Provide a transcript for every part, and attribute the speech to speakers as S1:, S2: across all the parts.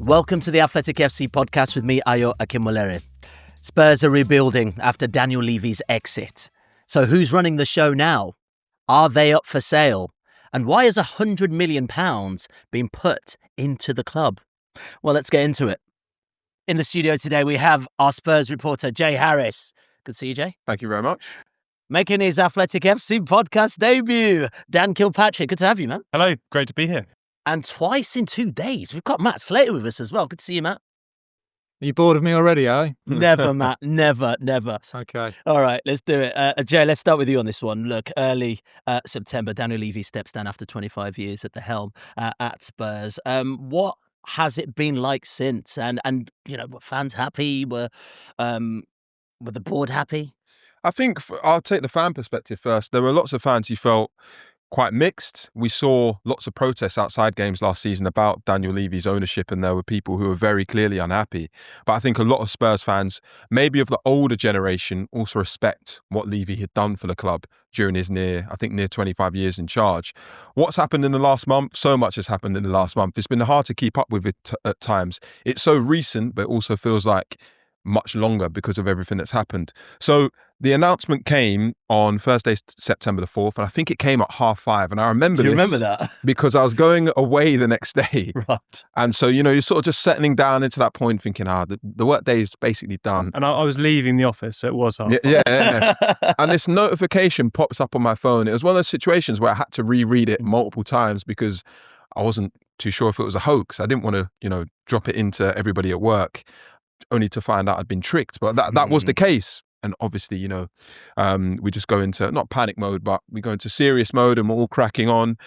S1: Welcome to the Athletic FC podcast with me, Akinwolere. Spurs are rebuilding after Daniel Levy's exit. So who's running the show now? Are they up for sale? And why is £100 million being put into the club? Well, let's get into it. In the studio today, we have our Spurs reporter, Jay Harris. Good to see you, Jay.
S2: Thank you very much.
S1: Making his Athletic FC podcast debut, Dan Kilpatrick. Good to have you, man.
S3: Hello, great to be here.
S1: And twice in 2 days, we've got Matt Slater with us as well. Good to see you, Matt.
S4: Are you bored of me already, are you?
S1: Never, Matt. Never.
S4: It's okay.
S1: All right, let's do it. Jay, let's start with you on this one. Look, early September, Daniel Levy steps down after 25 years at the helm at Spurs. What has it been like since? And you know, were fans happy? Were the board happy?
S2: I think I'll take the fan perspective first. There were lots of fans who felt quite mixed. We saw lots of protests outside games last season about Daniel Levy's ownership, and there were people who were very clearly unhappy. But I think a lot of Spurs fans, maybe of the older generation, also respect what Levy had done for the club during his near 25 years in charge. What's happened in the last month? So much has happened in the last month. It's been hard to keep up with it at times. It's so recent, but it also feels like much longer because of everything that's happened. So the announcement came on Thursday, September the 4th, and I think it came at 5:30. And I remember
S1: Do you remember that?
S2: Because I was going away the next day.
S1: Right.
S2: And so, you know, you're sort of just settling down into that point thinking, the work day is basically done.
S3: And I was leaving the office, so it was hard.
S2: Yeah. And this notification pops up on my phone. It was one of those situations where I had to reread it multiple times because I wasn't too sure if it was a hoax. I didn't want to, you know, drop it into everybody at work, only to find out I'd been tricked. But that was the case. And obviously, you know, we just go into, not panic mode, but we go into serious mode and we're all cracking on.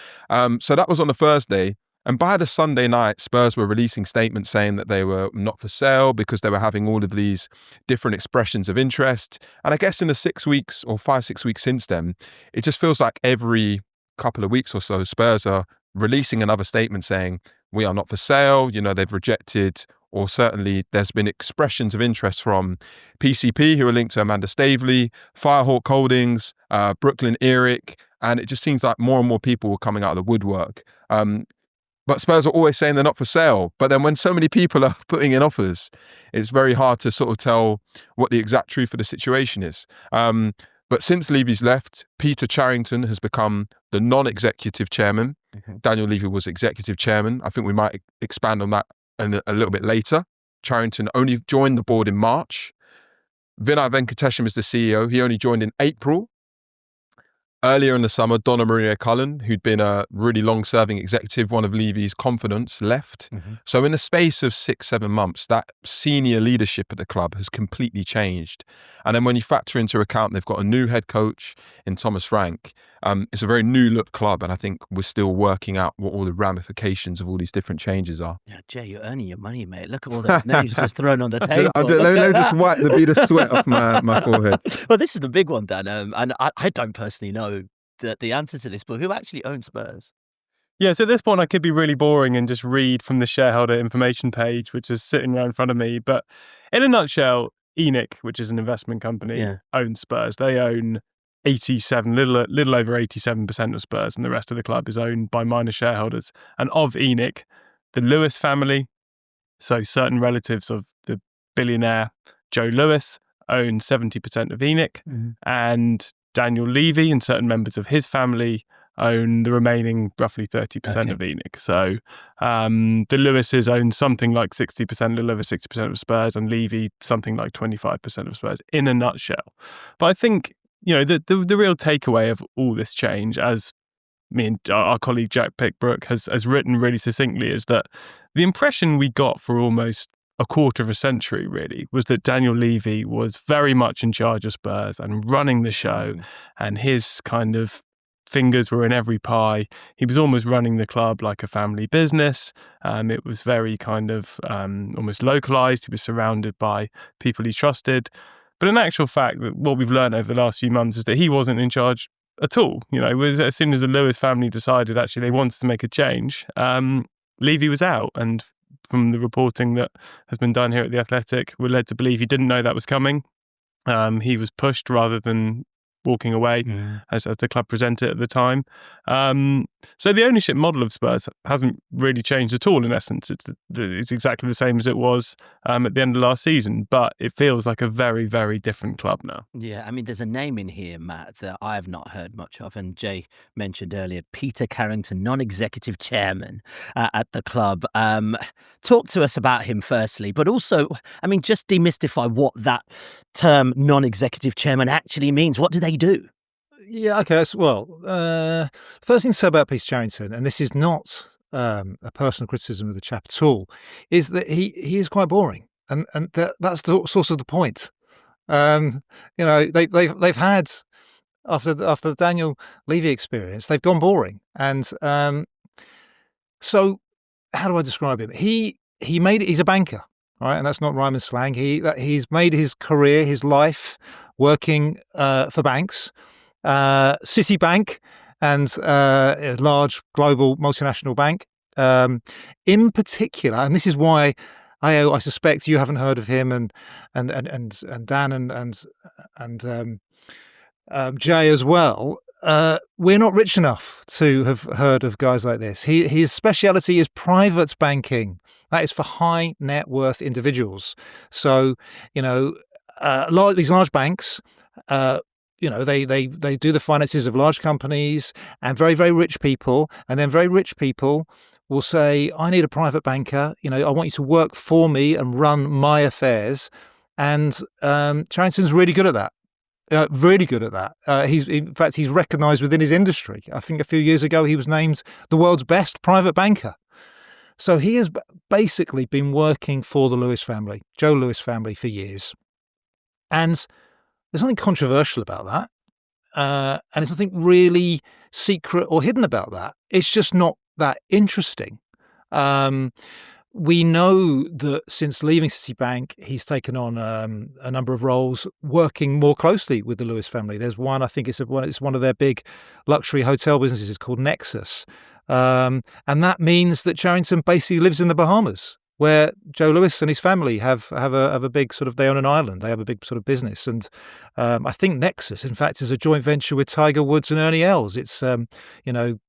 S2: So that was on the Thursday. And by the Sunday night, Spurs were releasing statements saying that they were not for sale because they were having all of these different expressions of interest. And I guess in the 6 weeks or 5-6 weeks since then, it just feels like every couple of weeks or so, Spurs are releasing another statement saying, we are not for sale. You know, they've rejected, or certainly there's been expressions of interest from PCP, who are linked to Amanda Stavrou, Firehawk Holdings, Brooklyn Eric, and it just seems like more and more people were coming out of the woodwork. But Spurs are always saying they're not for sale. But then when so many people are putting in offers, it's very hard to sort of tell what the exact truth of the situation is. But since Levy's left, Peter Charrington has become the non-executive chairman. Mm-hmm. Daniel Levy was executive chairman. I think we might expand on that a little bit later. Charrington only joined the board in March. Vinay Venkatesham is the CEO. He only joined in April. Earlier in the summer, Donna Maria Cullen, who'd been a really long-serving executive, one of Levy's confidants, left. Mm-hmm. So in the space of 6-7 months, that senior leadership at the club has completely changed. And then when you factor into account, they've got a new head coach in Thomas Frank. It's a very new-look club, and I think we're still working out what all the ramifications of all these different changes are.
S1: Yeah, Jay, you're earning your money, mate. Look at all those names just thrown on the table.
S2: Let me just wipe the bead of sweat off my forehead.
S1: Well, this is the big one, Dan, and I don't personally know the answer to this, but who actually owns Spurs?
S3: Yeah, so at this point I could be really boring and just read from the shareholder information page, which is sitting right in front of me. But in a nutshell, ENIC, which is an investment company, owns Spurs. They own 87, little over 87% of Spurs, and the rest of the club is owned by minor shareholders. And of ENIC, the Lewis family, so certain relatives of the billionaire Joe Lewis, own 70% of ENIC, and Daniel Levy and certain members of his family own the remaining roughly 30% of ENIC. So the Lewises own something like 60%, a little over 60% of Spurs, and Levy something like 25% of Spurs, in a nutshell. But I think, you know, the real takeaway of all this change, as me and our colleague Jack Pickbrook has written really succinctly, is that the impression we got for almost a quarter of a century, really, was that Daniel Levy was very much in charge of Spurs and running the show, and his kind of fingers were in every pie. He was almost running the club like a family business. It was very kind of almost localised. He was surrounded by people he trusted. But in actual fact, what we've learned over the last few months is that he wasn't in charge at all. You know, it was as soon as the Lewis family decided actually they wanted to make a change, Levy was out. And from the reporting that has been done here at The Athletic, we're led to believe he didn't know that was coming. He was pushed rather than walking away as the club presented at the time. So the ownership model of Spurs hasn't really changed at all in essence. It's exactly the same as it was at the end of last season, but it feels like a very, very different club now.
S1: Yeah, I mean, there's a name in here, Matt, that I've not heard much of, and Jay mentioned earlier, Peter Carrington, non-executive chairman at the club. Talk to us about him firstly, but also, I mean, just demystify what that term non-executive chairman actually means. What do they do?
S4: Yeah, okay. First thing to say about Peter Carrington, and this is not a personal criticism of the chap at all, is that he is quite boring, and that's the source of the point. They've had after the Daniel Levy experience, they've gone boring, and so how do I describe him? He's a banker, right? And that's not Ryman slang. He's made his career, his life, working for banks, Citibank, and a large global multinational bank. In particular, and this is why I suspect you haven't heard of him, and Dan and Jay as well. We're not rich enough to have heard of guys like this. His speciality is private banking. That is for high net worth individuals. So, these large banks, they do the finances of large companies and very, very rich people. And then very rich people will say, I need a private banker. I want you to work for me and run my affairs. And Charrington's really good at that. Really good at that. He's recognised within his industry. I think a few years ago he was named the world's best private banker. So he has basically been working for the Lewis family, Joe Lewis family, for years. And there's nothing controversial about that. And there's nothing really secret or hidden about that. It's just not that interesting. We know that since leaving Citibank, he's taken on a number of roles working more closely with the Lewis family. There's one, I think it's one of their big luxury hotel businesses called Nexus. And that means that Charrington basically lives in the Bahamas, where Joe Lewis and his family have a big sort of, they own an island, they have a big sort of business. And I think Nexus, in fact, is a joint venture with Tiger Woods and Ernie Els. It's,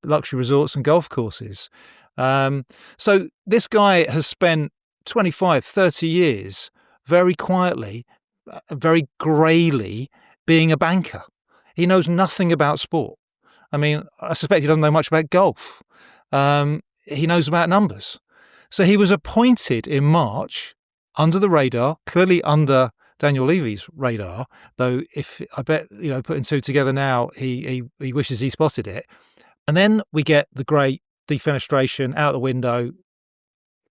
S4: luxury resorts and golf courses. So this guy has spent 25, 30 years very quietly, very greyly being a banker. He knows nothing about sport. I mean, I suspect he doesn't know much about golf. He knows about numbers. So he was appointed in March under the radar, clearly under Daniel Levy's radar, though if I bet, putting two together now, he wishes he spotted it. And then we get the great defenestration out the window,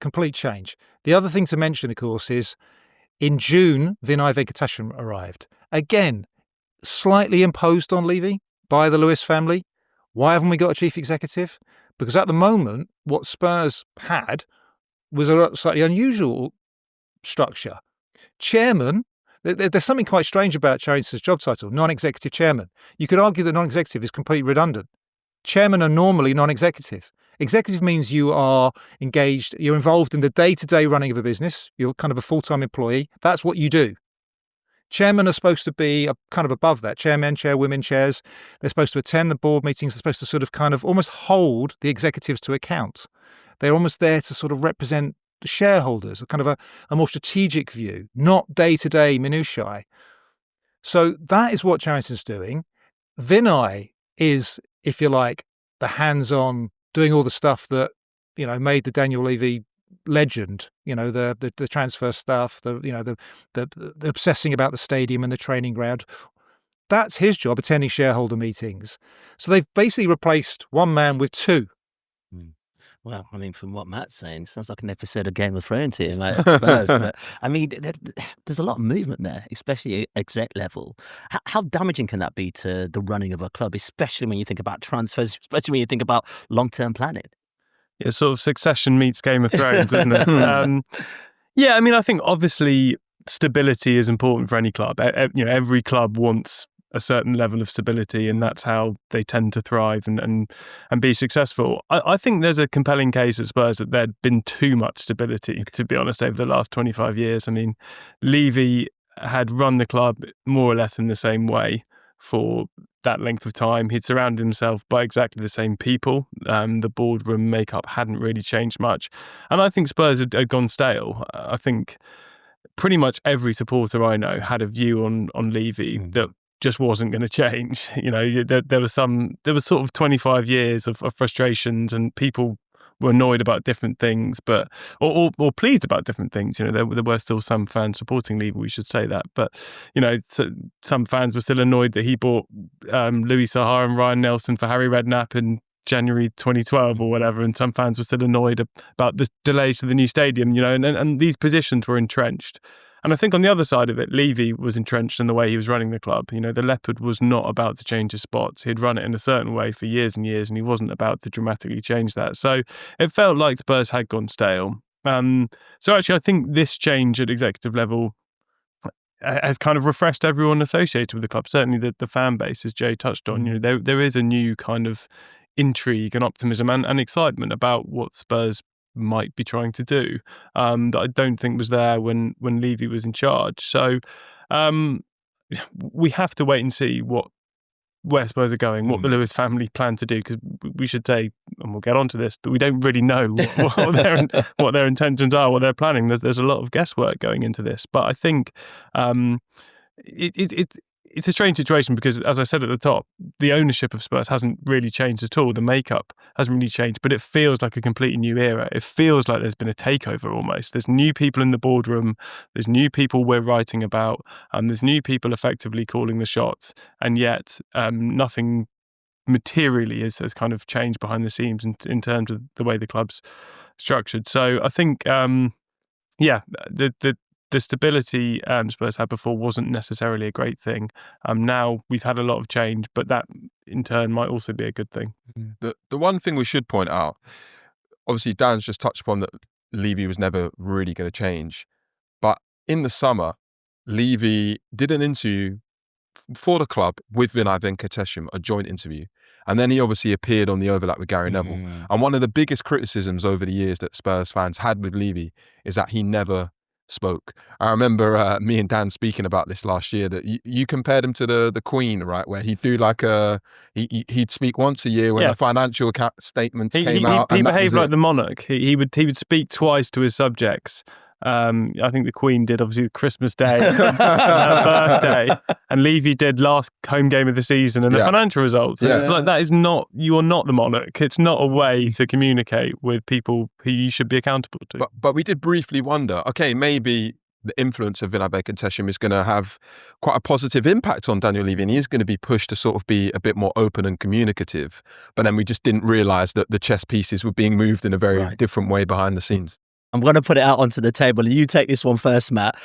S4: complete change. The other thing to mention, of course, is in June, Vinay Venkatesham arrived. Again, slightly imposed on Levy by the Lewis family. Why haven't we got a chief executive? Because at the moment, what Spurs had was a slightly unusual structure. Chairman, there's something quite strange about Charrington's job title, non-executive chairman. You could argue that non-executive is completely redundant. Chairmen are normally non-executive. Executive means you are engaged, you're involved in the day-to-day running of a business. You're kind of a full-time employee. That's what you do. Chairmen are supposed to be kind of above that. Chairmen, chairwomen, chairs. They're supposed to attend the board meetings. They're supposed to sort of kind of almost hold the executives to account. They're almost there to sort of represent the shareholders, kind of a more strategic view, not day-to-day minutiae. So that is what Charrington's doing. Vinay is, if you like, the hands-on, doing all the stuff that, made the Daniel Levy legend, the transfer stuff, the obsessing about the stadium and the training ground. That's his job, attending shareholder meetings. So they've basically replaced one man with two.
S1: Well, I mean, from what Matt's saying, it sounds like an episode of Game of Thrones here, mate, at Spurs. But I mean, there's a lot of movement there, especially at exec level. How damaging can that be to the running of a club, especially when you think about transfers, especially when you think about long-term planning?
S3: Yeah, sort of Succession meets Game of Thrones, isn't it? Yeah, I mean, I think obviously stability is important for any club. Every club wants a certain level of stability, and that's how they tend to thrive and be successful. I think there's a compelling case at Spurs that there'd been too much stability, to be honest, over the last 25 years. I mean, Levy had run the club more or less in the same way for that length of time. He'd surrounded himself by exactly the same people. The boardroom makeup hadn't really changed much. And I think Spurs had gone stale. I think pretty much every supporter I know had a view on Levy that just wasn't going to change. There was sort of 25 years of frustrations, and people were annoyed about different things, but or pleased about different things. There were still some fans supporting Levy, we should say that. But some fans were still annoyed that he bought Louis Saha and Ryan Nelson for Harry Redknapp in January 2012 or whatever, and some fans were still annoyed about the delays to the new stadium. And these positions were entrenched. And I think on the other side of it, Levy was entrenched in the way he was running the club. The Leopard was not about to change his spots. He'd run it in a certain way for years and years, and he wasn't about to dramatically change that. So it felt like Spurs had gone stale. So actually, I think this change at executive level has kind of refreshed everyone associated with the club. Certainly the fan base, as Jay touched on. There is a new kind of intrigue and optimism and excitement about what Spurs might be trying to do that I don't think was there when Levy was in charge. So we have to wait and see where Spurs are going, what the Lewis family plan to do, because we should say, and we'll get onto this, that we don't really know what their intentions are, what they're planning. There's a lot of guesswork going into this, but I think it's a strange situation because, as I said at the top, the ownership of Spurs hasn't really changed at all. The makeup hasn't really changed, but it feels like a completely new era. It feels like there's been a takeover almost. There's new people in the boardroom. There's new people we're writing about. There's new people effectively calling the shots. And yet nothing materially has kind of changed behind the scenes in terms of the way the club's structured. So I think, the stability Spurs had before wasn't necessarily a great thing. Now we've had a lot of change, but that in turn might also be a good thing.
S2: The one thing we should point out, obviously Dan's just touched upon that Levy was never really going to change. But in the summer, Levy did an interview for the club with Vinay Venkatesham, a joint interview. And then he obviously appeared on the overlap with Gary Neville. And one of the biggest criticisms over the years that Spurs fans had with Levy is that he never spoke. I remember me and Dan speaking about this last year, that you compared him to the Queen, right? Where he'd do like he'd speak once a year when the financial statements came out.
S3: He behaved like the monarch. He would speak twice to his subjects. I think the Queen did obviously Christmas Day, her birthday, and Levy did last home game of the season and the financial results. And it's like, that is not, you are not the monarch. It's not a way to communicate with people who you should be accountable to.
S2: But we did briefly wonder, okay, maybe the influence of Vinay Venkatesham is going to have quite a positive impact on Daniel Levy, and he is going to be pushed to sort of be a bit more open and communicative. But then we just didn't realise that the chess pieces were being moved in a very different way behind the scenes.
S1: I'm going to put it out onto the table, and you take this one first, Matt.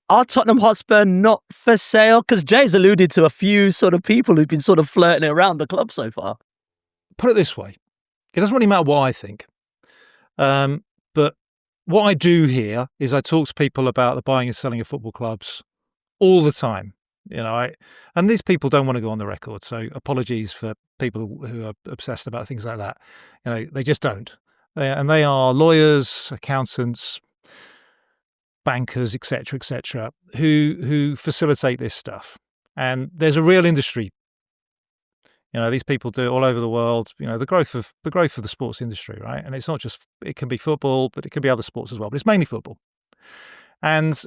S1: Are Tottenham Hotspur not for sale? Because Jay's alluded to a few sort of people who've been sort of flirting around the club so far.
S4: Put it this way. It doesn't really matter what I think. But what I do here is I talk to people about the buying and selling of football clubs all the time. And these people don't want to go on the record. So apologies for people who are obsessed about things like that. They just don't. And they are lawyers, accountants, bankers, etc., who facilitate this stuff. And there's a real industry. These people do it all over the world. The growth of the sports industry, right? And it's not just, it can be football, but it can be other sports as well. But it's mainly football. And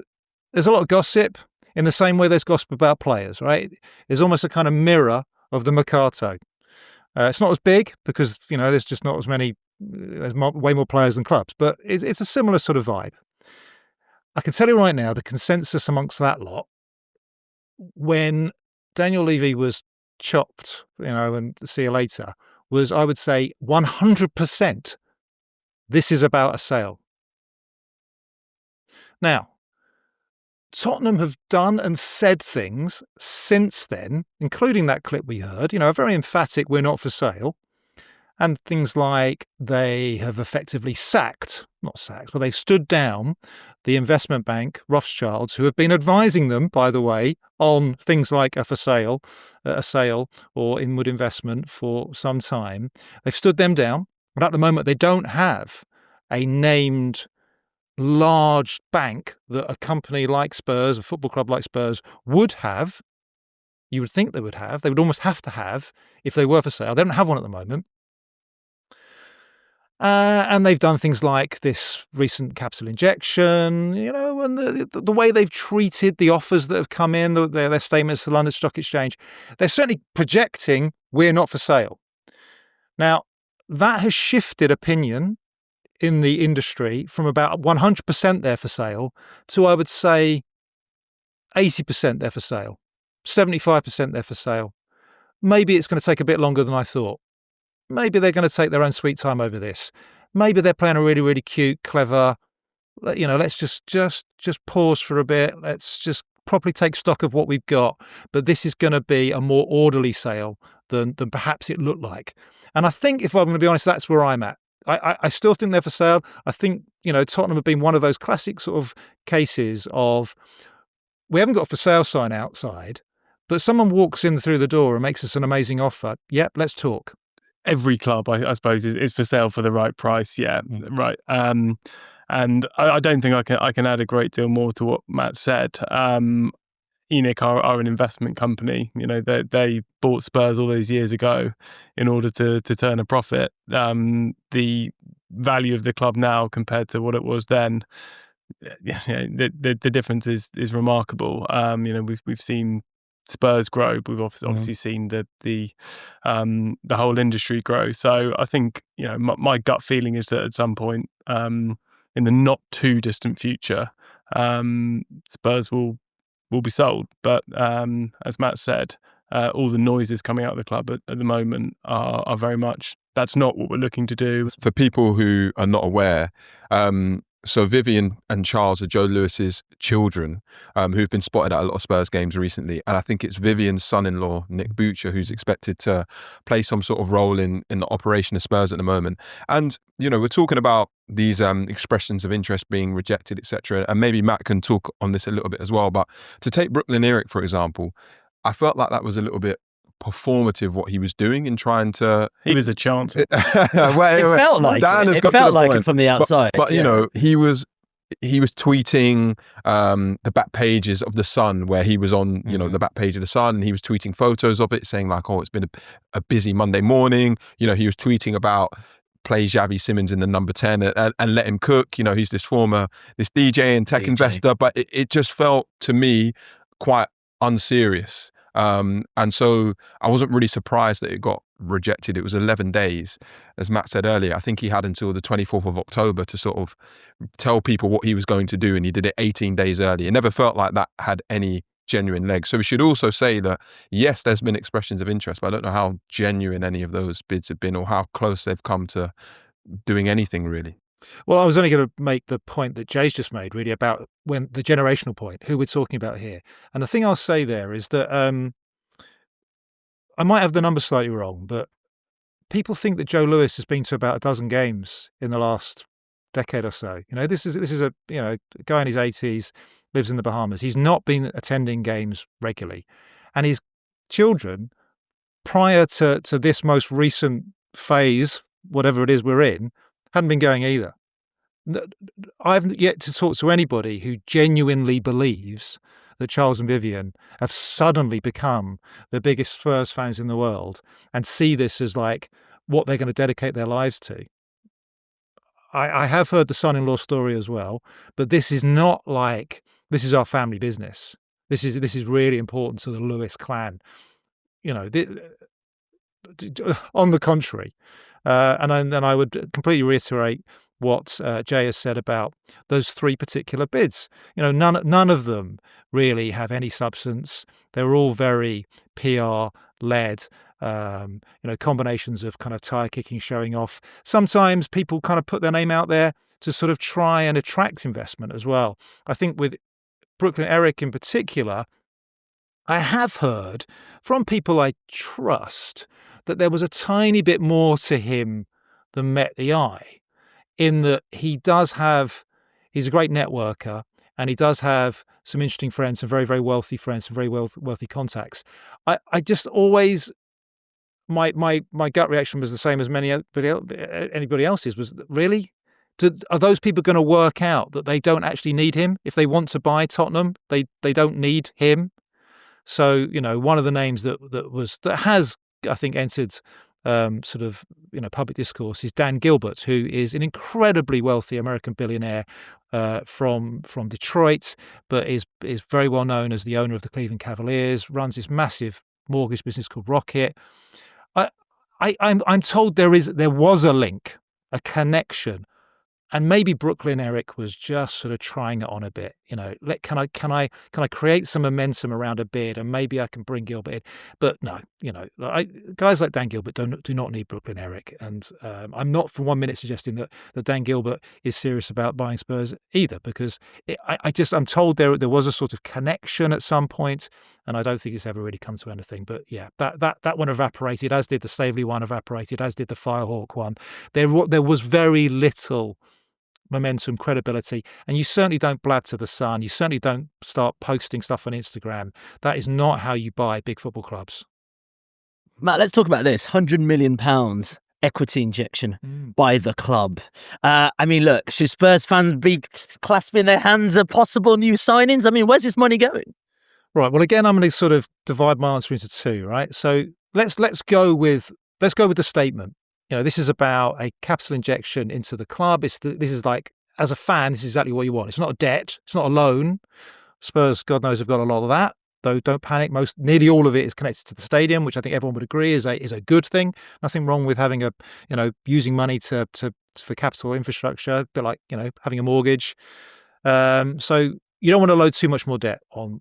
S4: there's a lot of gossip in the same way there's gossip about players, right? There's almost a kind of mirror of the Mercato. It's not as big because, there's just not as many. There's way more players than clubs, but it's a similar sort of vibe. I can tell you right now, the consensus amongst that lot, when Daniel Levy was chopped, and see you later, was, I would say, 100% this is about a sale. Now, Tottenham have done and said things since then, including that clip we heard, a very emphatic, we're not for sale. And things like they have effectively they've stood down the investment bank, Rothschilds, who have been advising them, by the way, on things like a sale or inward investment for some time. They've stood them down. But at the moment, they don't have a named large bank that a company like Spurs, a football club like Spurs, would have, you would think they would have. They would almost have to have if they were for sale. They don't have one at the moment. And they've done things like this recent capital injection, and the way they've treated the offers that have come in, their statements to the London Stock Exchange. They're certainly projecting we're not for sale. Now, that has shifted opinion in the industry from about 100% they're for sale to, I would say, 80% they're for sale, 75% they're for sale. Maybe it's going to take a bit longer than I thought. Maybe they're going to take their own sweet time over this. Maybe they're playing a really, really cute, clever, let's just pause for a bit. Let's just properly take stock of what we've got. But this is going to be a more orderly sale than perhaps it looked like. And I think, if I'm going to be honest, that's where I'm at. I still think they're for sale. I think, Tottenham have been one of those classic sort of cases of, we haven't got a for sale sign outside, but someone walks in through the door and makes us an amazing offer. Yep, let's talk.
S3: Every club, I suppose, is for sale for the right price. Yeah, right. And I don't think I can add a great deal more to what Matt said. ENIC are an investment company. They bought Spurs all those years ago in order to turn a profit. The value of the club now compared to what it was then, the difference is remarkable. We've seen Spurs grow, but we've obviously seen the whole industry grow. So I think my gut feeling is that at some point in the not too distant future, Spurs will be sold. But as Matt said, all the noises coming out of the club at the moment are very much, that's not what we're looking to do.
S2: For people who are not aware, so Vivian and Charles are Joe Lewis's children, who've been spotted at a lot of Spurs games recently. And I think it's Vivian's son-in-law, Nick Butcher, who's expected to play some sort of role in the operation of Spurs at the moment. And, we're talking about these expressions of interest being rejected, etc. And maybe Matt can talk on this a little bit as well. But to take Brooklyn Eric, for example, I felt like that was a little bit performative what he was doing in trying to.
S3: He was a chance.
S1: It felt like it. It felt like it from the outside.
S2: But he was tweeting the back pages of the Sun, where he was on the back page of the Sun, and he was tweeting photos of it, saying like, "Oh, it's been a busy Monday morning." He was tweeting about play Xavi Simons in the number 10 and let him cook. He's this DJ and tech investor, but it just felt to me quite unserious. And so I wasn't really surprised that it got rejected. It was 11 days. As Matt said earlier, I think he had until the 24th of October to sort of tell people what he was going to do, and he did it 18 days early. It never felt like that had any genuine legs. So we should also say that, yes, there's been expressions of interest, but I don't know how genuine any of those bids have been or how close they've come to doing anything really.
S4: Well, I was only going to make the point that Jay's just made, really, about when the generational point, who we're talking about here. And the thing I'll say there is that I might have the numbers slightly wrong, but people think that Joe Lewis has been to about a dozen games in the last decade or so. This is a guy in his 80s, lives in the Bahamas. He's not been attending games regularly. And his children, prior to this most recent phase, whatever it is we're in, hadn't been going either. I've yet to talk to anybody who genuinely believes that Charles and Vivian have suddenly become the biggest Spurs fans in the world and see this as like what they're going to dedicate their lives to. I have heard the son-in-law story as well, but this is not like, this is our family business. This is really important to the Lewis clan. On the contrary. And then I would completely reiterate what Jay has said about those three particular bids. None of them really have any substance. They're all very PR-led, combinations of kind of tire kicking, showing off. Sometimes people kind of put their name out there to sort of try and attract investment as well. I think with Brooklyn Eric in particular, I have heard from people I trust that there was a tiny bit more to him than met the eye, in that he's a great networker, and he does have some interesting friends, some very, very wealthy friends, some very wealthy contacts. I just always, my gut reaction was the same as anybody else's, was that, really? Are those people going to work out that they don't actually need him? If they want to buy Tottenham, they don't need him? So, one of the names that has, I think, entered public discourse is Dan Gilbert, who is an incredibly wealthy American billionaire from Detroit, but is very well known as the owner of the Cleveland Cavaliers, runs this massive mortgage business called Rocket. I'm told there was a link, a connection. And maybe Brooklyn Eric was just sort of trying it on a bit. Can I create some momentum around a bid, and maybe I can bring Gilbert in? But no, guys like Dan Gilbert do not need Brooklyn Eric, and I'm not for 1 minute suggesting that Dan Gilbert is serious about buying Spurs either, because I'm told there was a sort of connection at some point, and I don't think it's ever really come to anything. But yeah, that one evaporated, as did the Stavrou one evaporated, as did the Firehawk one. There was very little momentum, credibility, and you certainly don't blab to the Sun. You certainly don't start posting stuff on Instagram. That is not how you buy big football clubs.
S1: Matt, let's talk about this £100 million equity injection by the club. Look, should Spurs fans be clasping their hands at possible new signings? Where's this money going?
S4: Right. Well, again, I'm going to sort of divide my answer into two. Right. So let's go with the statement. This is about a capital injection into the club. This is like, as a fan, this is exactly what you want. It's not a debt. It's not a loan. Spurs, God knows, have got a lot of that. Though, don't panic. Nearly all of it is connected to the stadium, which I think everyone would agree is a good thing. Nothing wrong with having using money for capital infrastructure, a bit like having a mortgage. So you don't want to load too much more debt on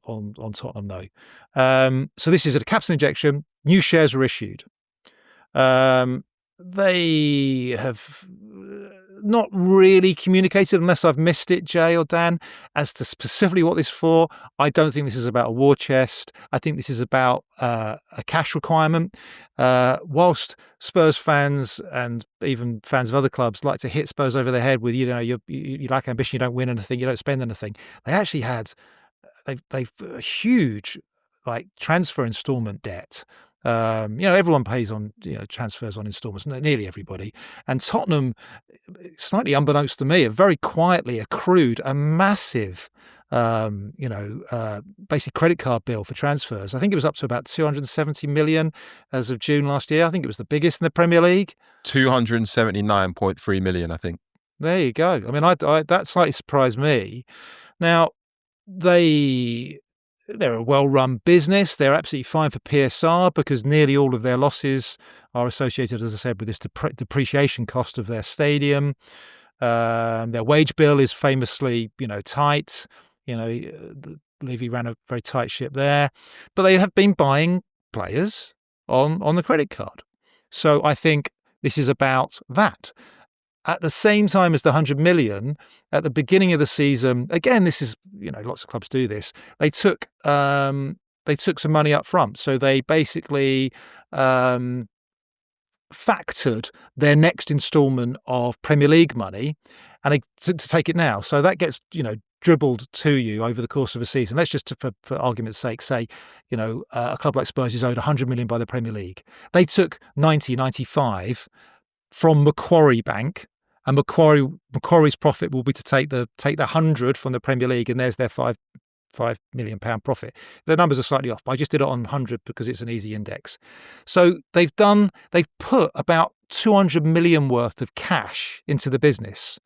S4: Tottenham, though. So this is a capital injection. New shares were issued. They have not really communicated, unless I've missed it, Jay or Dan, as to specifically what this is for. I don't think this is about a war chest. I think this is about a cash requirement. Whilst Spurs fans and even fans of other clubs like to hit Spurs over the head with, you lack ambition, you don't win anything, you don't spend anything. They actually they've a huge transfer instalment debt. Everyone pays on transfers on instalments, nearly everybody. And Tottenham, slightly unbeknownst to me, have very quietly accrued a massive, basic credit card bill for transfers. I think it was up to about 270 million as of June last year. I think it was the biggest in the Premier League.
S2: 279.3 million, I think.
S4: There you go. That slightly surprised me. Now, they're a well-run business. They're absolutely fine for PSR because nearly all of their losses are associated, as I said, with this depreciation cost of their stadium. Their wage bill is famously, tight. Levy ran a very tight ship there. But they have been buying players on the credit card. So I think this is about that. At the same time as the 100 million, at the beginning of the season, again, this is, lots of clubs do this. They took some money up front. So they basically factored their next instalment of Premier League money and to take it now. So that gets, dribbled to you over the course of a season. Let's just, for argument's sake, say, a club like Spurs is owed 100 million by the Premier League. They took 95 from Macquarie Bank. And Macquarie's profit will be to take the 100 from the Premier League, and there's their £5 million profit. The numbers are slightly off, but I just did it on 100 because it's an easy index. So they've put about 200 million worth of cash into the business.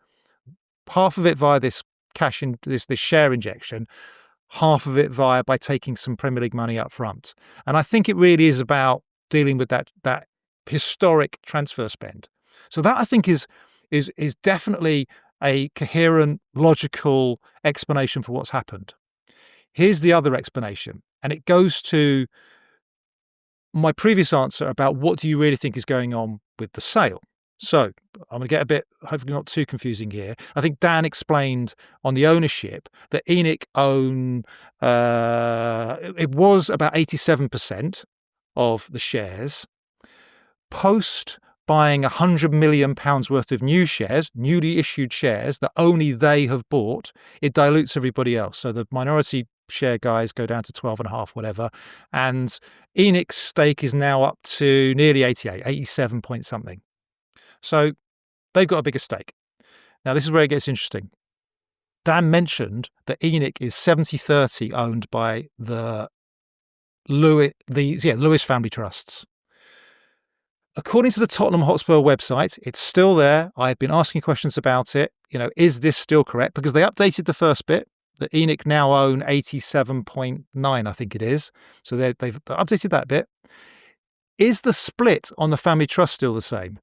S4: Half of it via this cash in this share injection, half of it by taking some Premier League money up front. And I think it really is about dealing with that historic transfer spend. So that, I think, is definitely a coherent, logical explanation for what's happened. Here's the other explanation, and it goes to my previous answer about what do you really think is going on with the sale. So I'm going to get a bit, hopefully not too confusing here. I think Dan explained on the ownership that ENIC own, it was about 87% of the shares. Post buying £100 million worth of new shares, newly issued shares that only they have bought, it dilutes everybody else. So the minority share guys go down to 12.5, whatever. And ENIC's stake is now up to nearly 87 point something. So they've got a bigger stake. Now, this is where it gets interesting. Dan mentioned that ENIC is 70-30 owned by the Lewis family trusts. According to the Tottenham Hotspur website, it's still there. I've been asking questions about it. Is this still correct? Because they updated the first bit that ENIC now own 87.9, I think it is. So they've updated that bit. Is the split on the family trust still the same?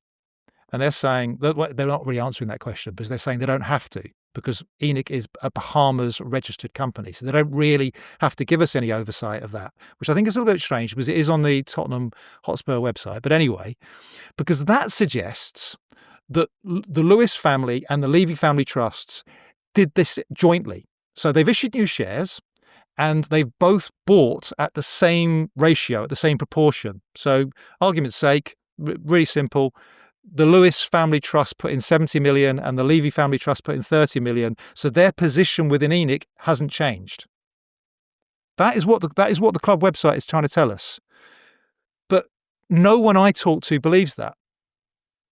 S4: And they're saying they're not really answering that question, because they're saying they don't have to, because ENIC is a Bahamas registered company. So they don't really have to give us any oversight of that, which I think is a little bit strange, because it is on the Tottenham Hotspur website. But anyway, because that suggests that the Lewis family and the Levy family trusts did this jointly. So they've issued new shares, and they've both bought at the same ratio, at the same proportion. So argument's sake, really simple, the Lewis family trust put in 70 million and the Levy family trust put in 30 million. So their position within ENIC hasn't changed. That is what the club website is trying to tell us. But no one I talk to believes that,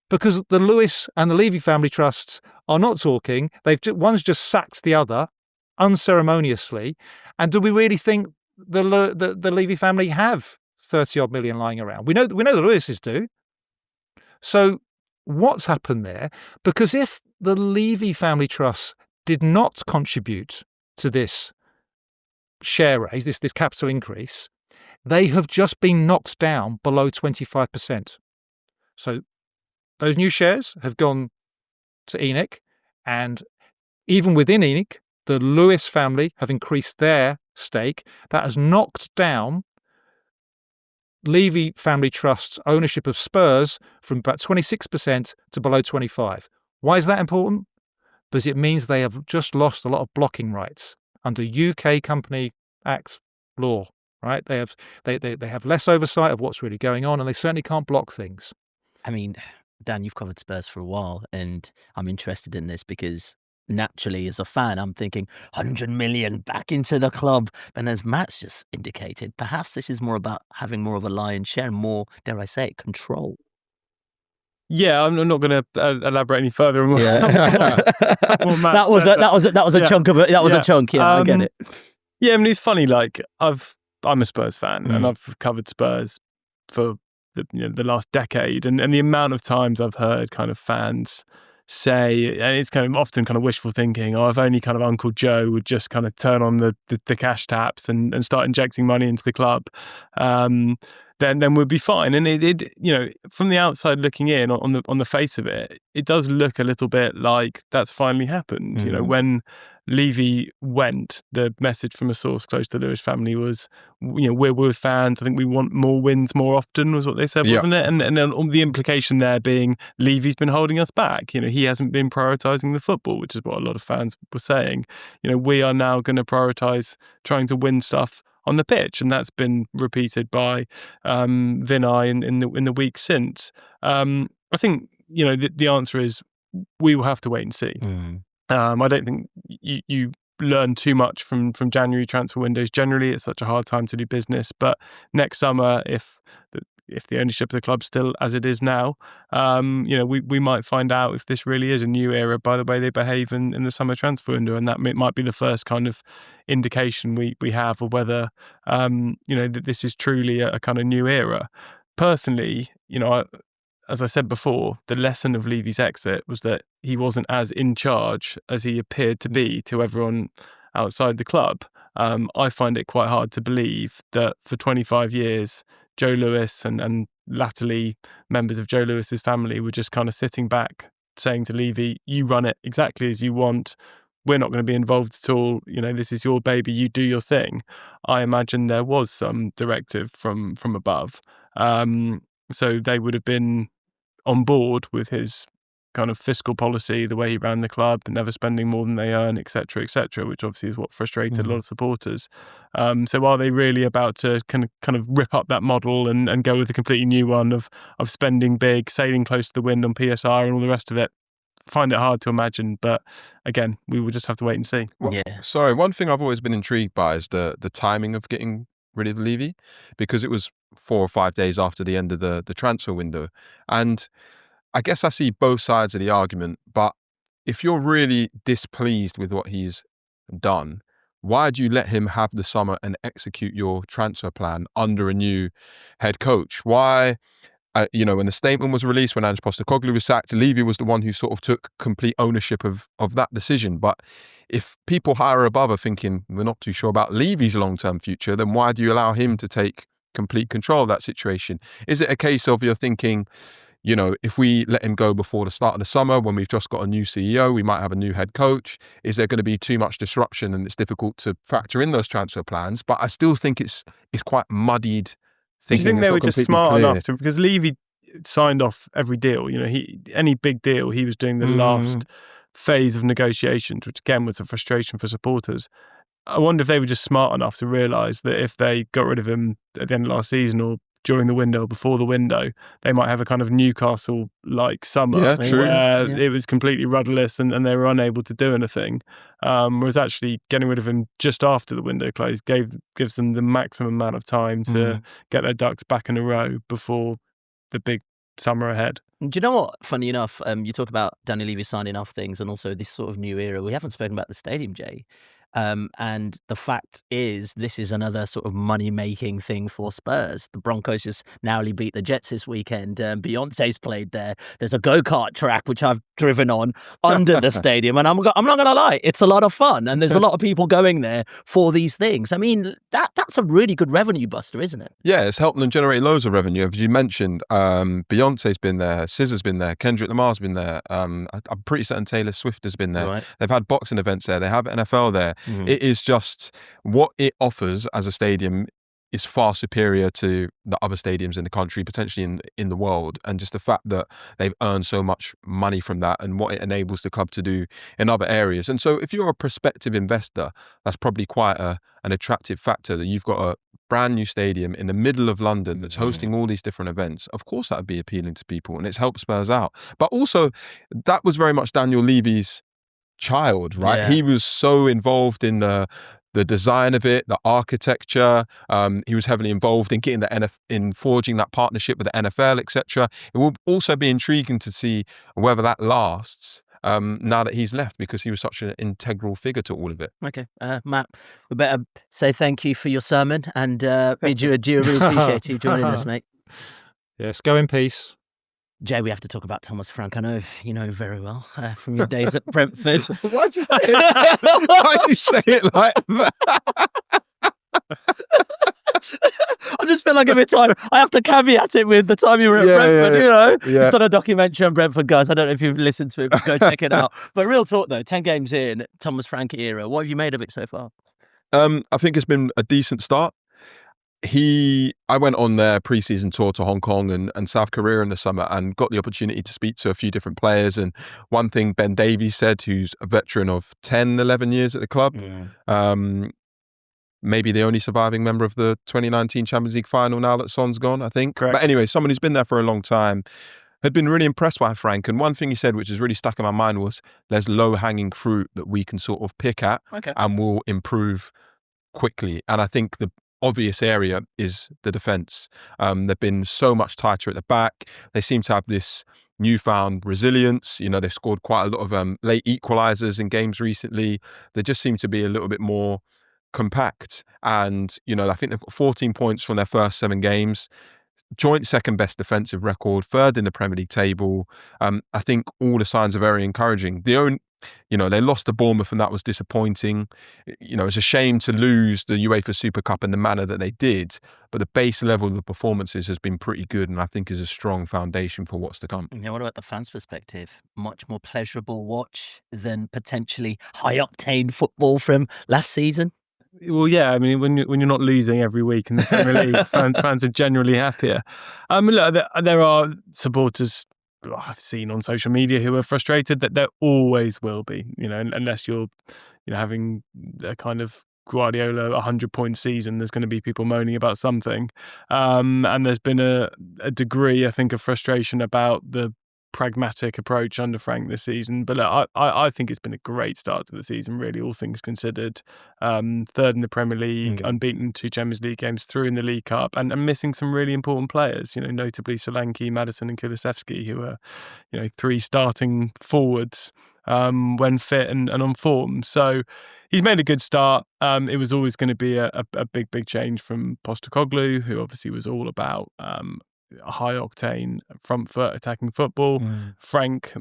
S4: because the Lewis and the Levy family trusts are not talking. One's just sacked the other unceremoniously. And do we really think the Levy family have 30 odd million lying around? We know the Lewises do. So what's happened there? Because if the Levy family trusts did not contribute to this share raise, this capital increase, they have just been knocked down below 25%. So those new shares have gone to ENIC, and even within ENIC, the Lewis family have increased their stake. That has knocked down Levy family trust's ownership of Spurs from about 26% to below 25%. Why is that important? Because it means they have just lost a lot of blocking rights under UK Company Act law. Right? They have less oversight of what's really going on, and they certainly can't block things.
S1: I mean, Dan, you've covered Spurs for a while, and I'm interested in this because naturally, as a fan, I'm thinking 100 million back into the club. And as Matt's just indicated, perhaps this is more about having more of a lion's share and more, dare I say it, control.
S3: Yeah, I'm not going to elaborate any further on
S1: that was a chunk of it. That was a chunk. Yeah, I get it.
S3: Yeah, I mean, it's funny. Like I'm a Spurs fan, and I've covered Spurs for the last decade, and the amount of times I've heard kind of fans say, and it's kind of often kind of wishful thinking, if only kind of Uncle Joe would just kind of turn on the cash taps and start injecting money into the club, then we'd be fine. And it from the outside looking in, on the face of it, it does look a little bit like that's finally happened.
S2: Mm-hmm.
S3: When Levy went, the message from a source close to the Lewis family was, we're fans. I think we want more wins more often, was what they said, wasn't it? And then the implication there being Levy's been holding us back. He hasn't been prioritising the football, which is what a lot of fans were saying. We are now going to prioritise trying to win stuff on the pitch, and that's been repeated by Vinay in the week since. I think the answer is we will have to wait and see. I don't think you learn too much from January transfer windows. Generally, it's such a hard time to do business. But next summer, if the ownership of the club's still as it is now, we might find out if this really is a new era by the way they behave in the summer transfer window, and that might be the first kind of indication we have of whether that this is truly a kind of new era. Personally, as I said before, the lesson of Levy's exit was that he wasn't as in charge as he appeared to be to everyone outside the club. I find it quite hard to believe that for 25 years, Joe Lewis and latterly members of Joe Lewis's family were just kind of sitting back saying to Levy, you run it exactly as you want. We're not going to be involved at all. This is your baby. You do your thing. I imagine there was some directive from above. So they would have been on board with his kind of fiscal policy, the way he ran the club, never spending more than they earn, et cetera, which obviously is what frustrated a lot of supporters. So are they really about to kind of rip up that model and go with a completely new one of spending big, sailing close to the wind on PSR and all the rest of it? Find it hard to imagine, but again, we will just have to wait and see.
S2: Sorry, one thing I've always been intrigued by is the timing of getting rid of Levy, because it was 4 or 5 days after the end of the transfer window. And I guess I see both sides of the argument, but if you're really displeased with what he's done, why do you let him have the summer and execute your transfer plan under a new head coach? Why, when the statement was released, when Ange Postecoglou was sacked, Levy was the one who sort of took complete ownership of that decision. But if people higher above are thinking, we're not too sure about Levy's long-term future, then why do you allow him to take complete control of that situation? Is it a case of you're thinking, if we let him go before the start of the summer, when we've just got a new CEO, we might have a new head coach. Is there going to be too much disruption and it's difficult to factor in those transfer plans? But I still think it's quite muddied
S3: Do you think they were just smart
S2: clear.
S3: enough to, because Levy signed off every deal, any big deal, he was doing the last phase of negotiations, which again was a frustration for supporters. I wonder if they were just smart enough to realise that if they got rid of him at the end of last season or during the window, before the window, they might have a kind of Newcastle-like summer where it was completely rudderless and they were unable to do anything. Whereas actually getting rid of him just after the window closed gives them the maximum amount of time to get their ducks back in a row before the big summer ahead.
S1: Do you know what? Funny enough, you talk about Daniel Levy signing off things and also this sort of new era. We haven't spoken about the stadium, Jay. And the fact is, this is another sort of money-making thing for Spurs. The Broncos just narrowly beat the Jets this weekend. Beyonce's played there. There's a go-kart track, which I've driven on under the stadium. And I'm not going to lie, it's a lot of fun. And there's a lot of people going there for these things. I mean, that's a really good revenue buster, isn't it?
S2: Yeah, it's helping them generate loads of revenue. As you mentioned, Beyonce's been there, SZA's been there, Kendrick Lamar's been there. I'm pretty certain Taylor Swift has been there. Right. They've had boxing events there. They have NFL there. It is just what it offers as a stadium is far superior to the other stadiums in the country, potentially in the world. And just the fact that they've earned so much money from that and what it enables the club to do in other areas. And so if you're a prospective investor, that's probably quite an attractive factor, that you've got a brand new stadium in the middle of London that's hosting all these different events. Of course, that would be appealing to people and it's helped Spurs out. But also, that was very much Daniel Levy's child, right? Yeah. He was so involved in the design of it, the architecture. He was heavily involved in getting in forging that partnership with the NFL, etc. It will also be intriguing to see whether that lasts now that he's left, because he was such an integral figure to all of it.
S1: Okay, Matt, we better say thank you for your sermon and bid you adieu. Really appreciate you joining us, mate.
S4: Yes, go in peace.
S1: Jay, we have to talk about Thomas Frank. I know you know very well from your days at Brentford.
S2: Why'd you say it like that?
S1: I just feel like every time I have to caveat it with the time you were at Brentford, It's not a documentary on Brentford, guys. I don't know if you've listened to it, but go check it out. But real talk though, 10 games in, Thomas Frank era, what have you made of it so far?
S2: I think it's been a decent start. I went on their pre-season tour to Hong Kong and South Korea in the summer and got the opportunity to speak to a few different players. And one thing Ben Davies said, who's a veteran of 10, 11 years at the club, maybe the only surviving member of the 2019 Champions League final now that Son's gone, I think.
S3: Correct.
S2: But anyway, someone who's been there for a long time, had been really impressed by Frank. And one thing he said, which has really stuck in my mind, was there's low-hanging fruit that we can sort of pick at and will improve quickly. And I think the obvious area is the defence. They've been so much tighter at the back. They seem to have this newfound resilience. They've scored quite a lot of late equalisers in games recently. They just seem to be a little bit more compact. And, I think they've got 14 points from their first 7 games. Joint second best defensive record, third in the Premier League table. I think all the signs are very encouraging. They lost to Bournemouth and that was disappointing. It's a shame to lose the UEFA Super Cup in the manner that they did, but the base level of the performances has been pretty good and I think is a strong foundation for what's to come.
S1: What about the fans' perspective? Much more pleasurable watch than potentially high-octane football from last season?
S3: Well, yeah. I mean, when you're not losing every week in the Premier League, fans are generally happier. Look, there are supporters I've seen on social media who are frustrated. That there always will be, unless you're, having a kind of Guardiola 100-point season, there's going to be people moaning about something. And there's been a degree, I think, of frustration about the pragmatic approach under Frank this season. But look, I think it's been a great start to the season, really, all things considered. Third in the Premier League, unbeaten 2 Champions League games, through in the League Cup, and missing some really important players, notably Solanke, Maddison and Kulusevski, who are, 3 starting forwards when fit and on form. So, he's made a good start. It was always going to be a big change from Postecoglou, who obviously was all about a high-octane front foot attacking football. Frank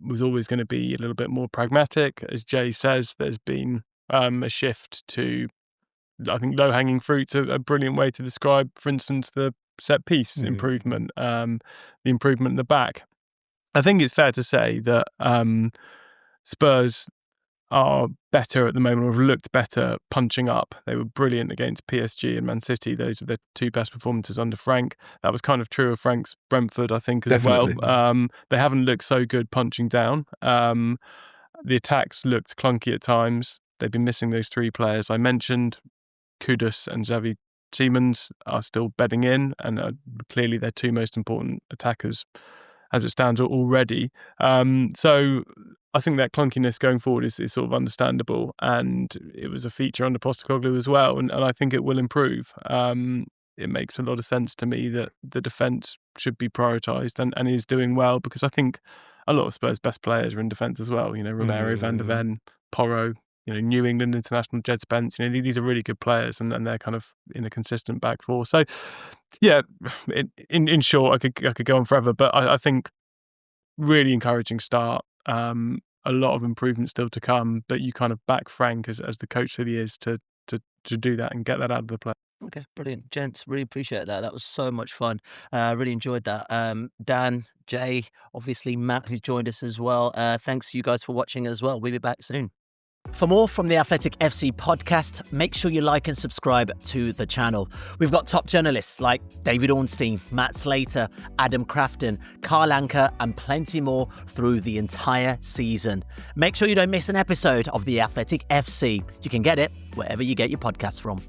S3: was always going to be a little bit more pragmatic. As Jay says, there's been a shift to, I think, low-hanging fruit's a brilliant way to describe, for instance, the set-piece improvement, the improvement in the back. I think it's fair to say that Spurs are better at the moment, or have looked better punching up. They were brilliant against PSG and Man City. Those are the two best performances under Frank. That was kind of true of Frank's Brentford, I think, as
S2: Definitely.
S3: well. They haven't looked so good punching down. The attacks looked clunky at times. They've been missing those three players I mentioned. Kudus and Xavi Simons are still bedding in, and clearly their two most important attackers as it stands already. So I think that clunkiness going forward is sort of understandable, and it was a feature under Postecoglou as well, and I think it will improve. It makes a lot of sense to me that the defence should be prioritised and is doing well, because I think a lot of Spurs' best players are in defence as well. Romero, Van der Ven, Porro, New England international Jed Spence. These are really good players, and they're kind of in a consistent back four. So, yeah, in short, I could go on forever, but I think really encouraging start. A lot of improvement still to come, but you kind of back Frank as the coach that he is to do that and get that out of the play.
S1: Okay, brilliant. Gents, really appreciate that. That was so much fun. Really enjoyed that. Dan, Jay, obviously Matt, who's joined us as well. Thanks you guys for watching as well. We'll be back soon. For more from the Athletic FC podcast, make sure you like and subscribe to the channel. We've got top journalists like David Ornstein, Matt Slater, Adam Crafton, Carl Anker, and plenty more through the entire season. Make sure you don't miss an episode of the Athletic FC. You can get it wherever you get your podcasts from.